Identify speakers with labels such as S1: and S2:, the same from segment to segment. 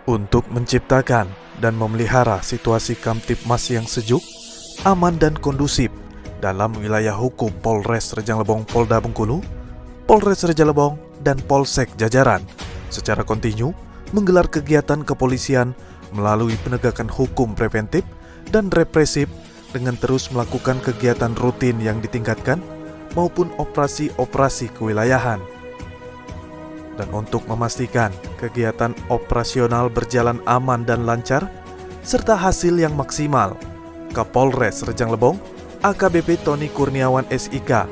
S1: Untuk menciptakan dan memelihara situasi Kamtibmas yang sejuk, aman dan kondusif dalam wilayah hukum Polres Rejang Lebong Polda Bengkulu, Polres Rejang Lebong, dan Polsek jajaran secara kontinu menggelar kegiatan kepolisian melalui penegakan hukum preventif dan represif dengan terus melakukan kegiatan rutin yang ditingkatkan maupun operasi-operasi kewilayahan. Dan untuk memastikan kegiatan operasional berjalan aman dan lancar, serta hasil yang maksimal, Kapolres Rejang Lebong, AKBP Tony Kurniawan SIK,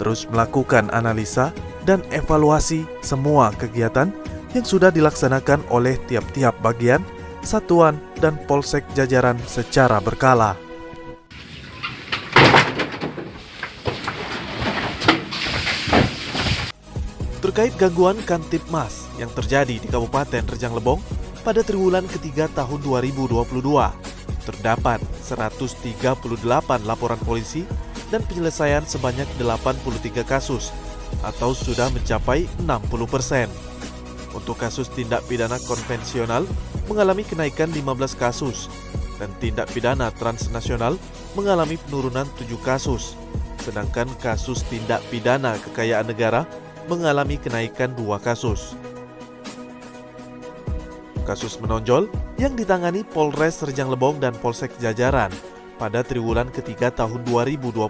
S1: terus melakukan analisa dan evaluasi semua kegiatan yang sudah dilaksanakan oleh tiap-tiap bagian, satuan, dan polsek jajaran secara berkala. Terkait gangguan Kamtibmas yang terjadi di Kabupaten Rejang Lebong pada triwulan ketiga tahun 2022, terdapat 138 laporan polisi dan penyelesaian sebanyak 83 kasus atau sudah mencapai 60%. Untuk kasus tindak pidana konvensional mengalami kenaikan 15 kasus dan tindak pidana transnasional mengalami penurunan 7 kasus, sedangkan kasus tindak pidana kekayaan negara mengalami kenaikan 2 kasus. Kasus menonjol yang ditangani Polres Rejang Lebong dan Polsek jajaran pada triwulan ketiga tahun 2022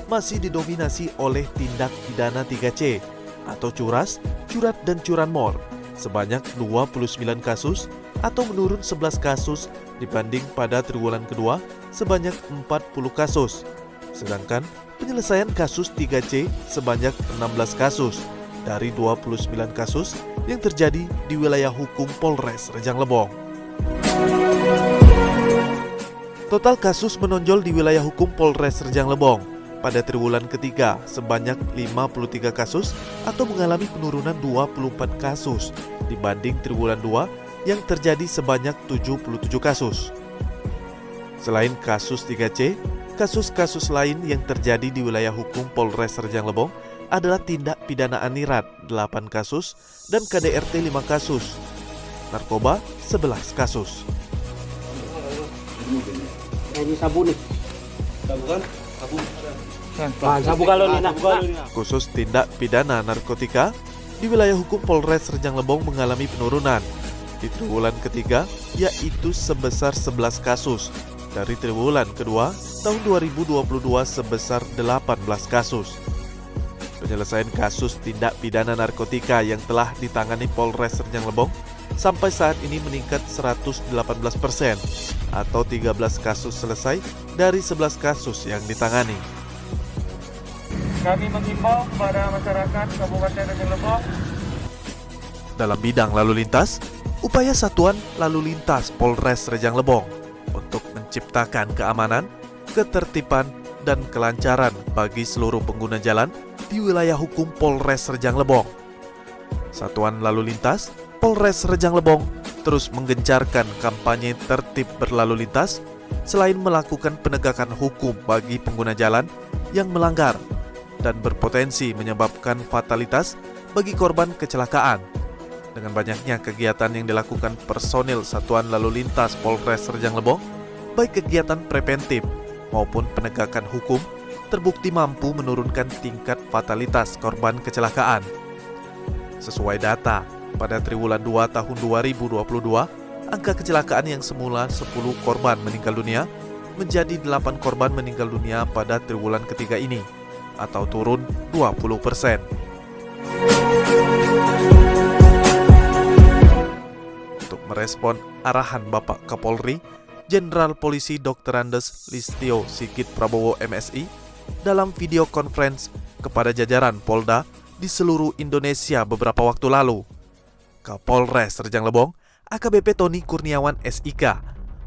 S1: masih didominasi oleh tindak pidana 3C atau curas, curat, dan curanmor sebanyak 29 kasus atau menurun 11 kasus dibanding pada triwulan kedua sebanyak 40 kasus. Sedangkan penyelesaian kasus 3C sebanyak 16 kasus dari 29 kasus yang terjadi di wilayah hukum Polres Rejang Lebong. Total kasus menonjol di wilayah hukum Polres Rejang Lebong pada triwulan ketiga sebanyak 53 kasus atau mengalami penurunan 24 kasus dibanding triwulan 2 yang terjadi sebanyak 77 kasus. Selain kasus 3C, kasus-kasus lain yang terjadi di wilayah hukum Polres Rejang Lebong adalah tindak pidana anirat 8 kasus dan KDRT 5 kasus, narkoba 11 kasus.
S2: Ini sabu nih.
S3: Sabu kan? Sabu.
S2: Sabu kalau nih nak.
S1: Khusus tindak pidana narkotika di wilayah hukum Polres Rejang Lebong mengalami penurunan di triwulan ketiga, yaitu sebesar 11 kasus dari triwulan kedua tahun 2022 sebesar 18 kasus. Penyelesaian kasus tindak pidana narkotika yang telah ditangani Polres Rejang Lebong sampai saat ini meningkat 118% atau 13 kasus selesai dari 11 kasus yang ditangani.
S4: Kami mengimbau kepada masyarakat Kabupaten Rejang Lebong
S1: Dalam bidang lalu lintas, upaya Satuan Lalu Lintas Polres Rejang Lebong untuk menciptakan keamanan, ketertiban, dan kelancaran bagi seluruh pengguna jalan di wilayah hukum Polres Rejang Lebong. Satuan Lalu Lintas Polres Rejang Lebong terus menggencarkan kampanye tertib berlalu lintas selain melakukan penegakan hukum bagi pengguna jalan yang melanggar dan berpotensi menyebabkan fatalitas bagi korban kecelakaan. Dengan banyaknya kegiatan yang dilakukan personil Satuan Lalu Lintas Polres Rejang Lebong, baik kegiatan preventif maupun penegakan hukum, terbukti mampu menurunkan tingkat fatalitas korban kecelakaan. Sesuai data, pada triwulan 2 tahun 2022, angka kecelakaan yang semula 10 korban meninggal dunia menjadi 8 korban meninggal dunia pada triwulan ketiga ini, atau turun 20%. Untuk merespon arahan Bapak Kapolri, Jenderal Polisi Dr. Andes Listio Sigit Prabowo MSI dalam video conference kepada jajaran Polda di seluruh Indonesia beberapa waktu lalu. Kapolres Rejang Lebong, AKBP Tony Kurniawan SIK,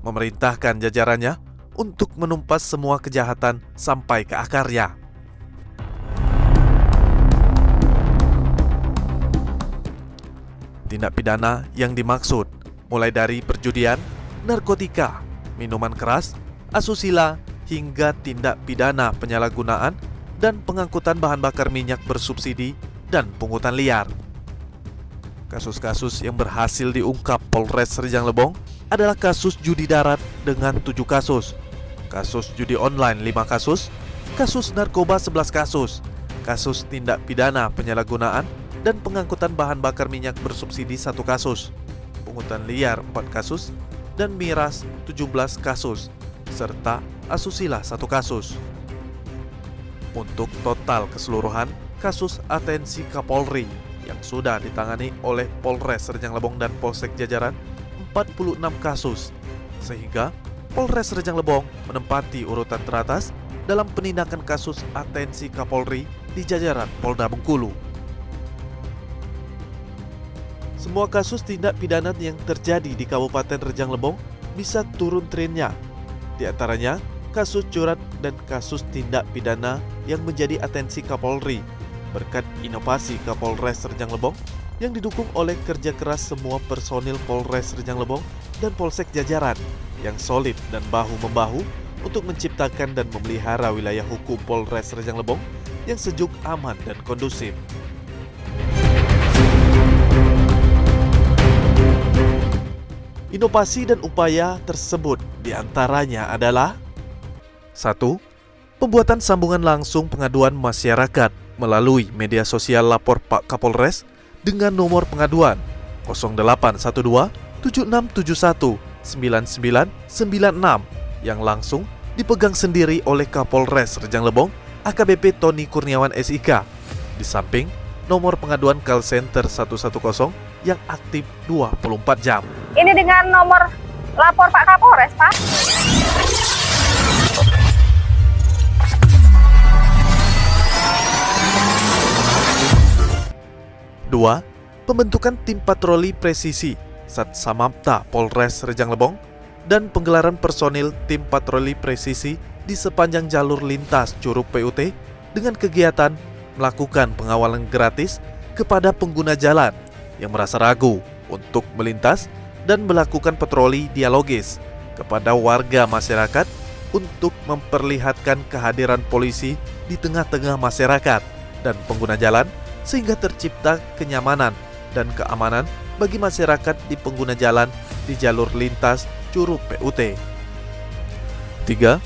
S1: memerintahkan jajarannya untuk menumpas semua kejahatan sampai ke akarnya. Tindak pidana yang dimaksud mulai dari perjudian, narkotika, minuman keras, asusila, hingga tindak pidana penyalahgunaan dan pengangkutan bahan bakar minyak bersubsidi dan pungutan liar. Kasus-kasus yang berhasil diungkap Polres Rejang Lebong adalah kasus judi darat dengan 7 kasus, kasus judi online 5 kasus, kasus narkoba 11 kasus, kasus tindak pidana penyalahgunaan dan pengangkutan bahan bakar minyak bersubsidi 1 kasus, pungutan liar 4 kasus, dan miras 17 kasus, serta asusila 1 kasus. Untuk total keseluruhan kasus atensi Kapolri yang sudah ditangani oleh Polres Rejang Lebong dan Polsek jajaran 46 kasus, sehingga Polres Rejang Lebong menempati urutan teratas dalam penindakan kasus atensi Kapolri di jajaran Polda Bengkulu. Semua kasus tindak pidana yang terjadi di Kabupaten Rejang Lebong bisa turun trennya. Di antaranya kasus curat dan kasus tindak pidana yang menjadi atensi Kapolri berkat inovasi Kapolres Rejang Lebong yang didukung oleh kerja keras semua personil Polres Rejang Lebong dan Polsek jajaran yang solid dan bahu-membahu untuk menciptakan dan memelihara wilayah hukum Polres Rejang Lebong yang sejuk, aman, dan kondusif. Inovasi dan upaya tersebut diantaranya adalah 1. Pembuatan sambungan langsung pengaduan masyarakat melalui media sosial lapor Pak Kapolres dengan nomor pengaduan 0812 7671 9996 yang langsung dipegang sendiri oleh Kapolres Rejang Lebong AKBP Tony Kurniawan SIK, di samping nomor pengaduan call center 110 yang aktif 24 jam.
S5: Ini dengan nomor lapor Pak Kapolres, Pak.
S1: 2. Pembentukan tim patroli presisi Satsamapta Polres Rejang Lebong dan penggelaran personil tim patroli presisi di sepanjang jalur lintas Curug PUT dengan kegiatan melakukan pengawalan gratis kepada pengguna jalan yang merasa ragu untuk melintas dan melakukan patroli dialogis kepada warga masyarakat untuk memperlihatkan kehadiran polisi di tengah-tengah masyarakat dan pengguna jalan sehingga tercipta kenyamanan dan keamanan bagi masyarakat di pengguna jalan di jalur lintas Curug PUT. 3.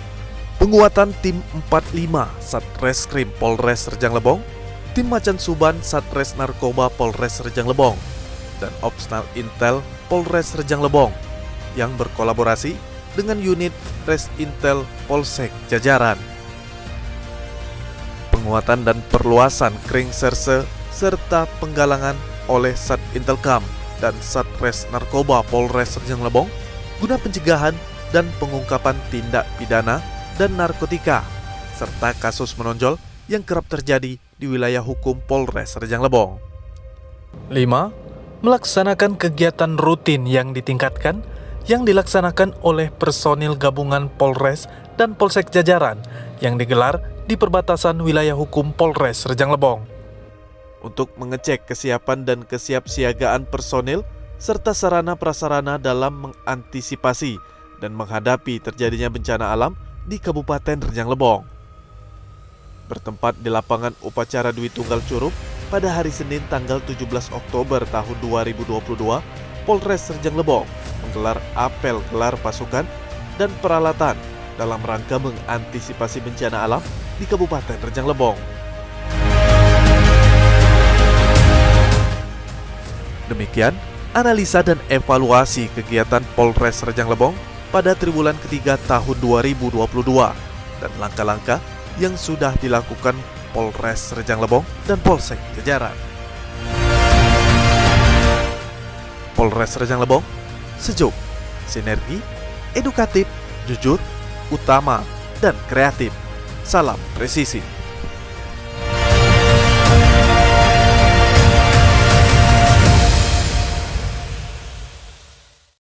S1: Penguatan tim 45 Satreskrim Polres Rejang Lebong, tim Macan Suban Satres Narkoba Polres Rejang Lebong, dan Opsnal Intel Polres Rejang Lebong yang berkolaborasi dengan unit Res Intel Polsek jajaran. Penguatan dan perluasan Kring Serse serta penggalangan oleh Sat Intelkam dan Satres Narkoba Polres Rejang Lebong guna pencegahan dan pengungkapan tindak pidana dan narkotika serta kasus menonjol yang kerap terjadi di wilayah hukum Polres Rejang Lebong. 5. Melaksanakan kegiatan rutin yang ditingkatkan yang dilaksanakan oleh personil gabungan Polres dan Polsek jajaran yang digelar di perbatasan wilayah hukum Polres Rejang Lebong untuk mengecek kesiapan dan kesiapsiagaan personil serta sarana prasarana dalam mengantisipasi dan menghadapi terjadinya bencana alam di Kabupaten Rejang Lebong. Bertempat di lapangan upacara Dwi Tunggal Curug pada hari Senin tanggal 17 Oktober tahun 2022, Polres Rejang Lebong menggelar apel gelar pasukan dan peralatan dalam rangka mengantisipasi bencana alam di Kabupaten Rejang Lebong. Demikian analisa dan evaluasi kegiatan Polres Rejang Lebong pada triwulan ketiga tahun 2022 dan langkah-langkah yang sudah dilakukan Polres Rejang Lebong dan Polsek jajaran. Polres Rejang Lebong, sejuk, sinergi, edukatif, jujur, utama, dan kreatif. Salam presisi.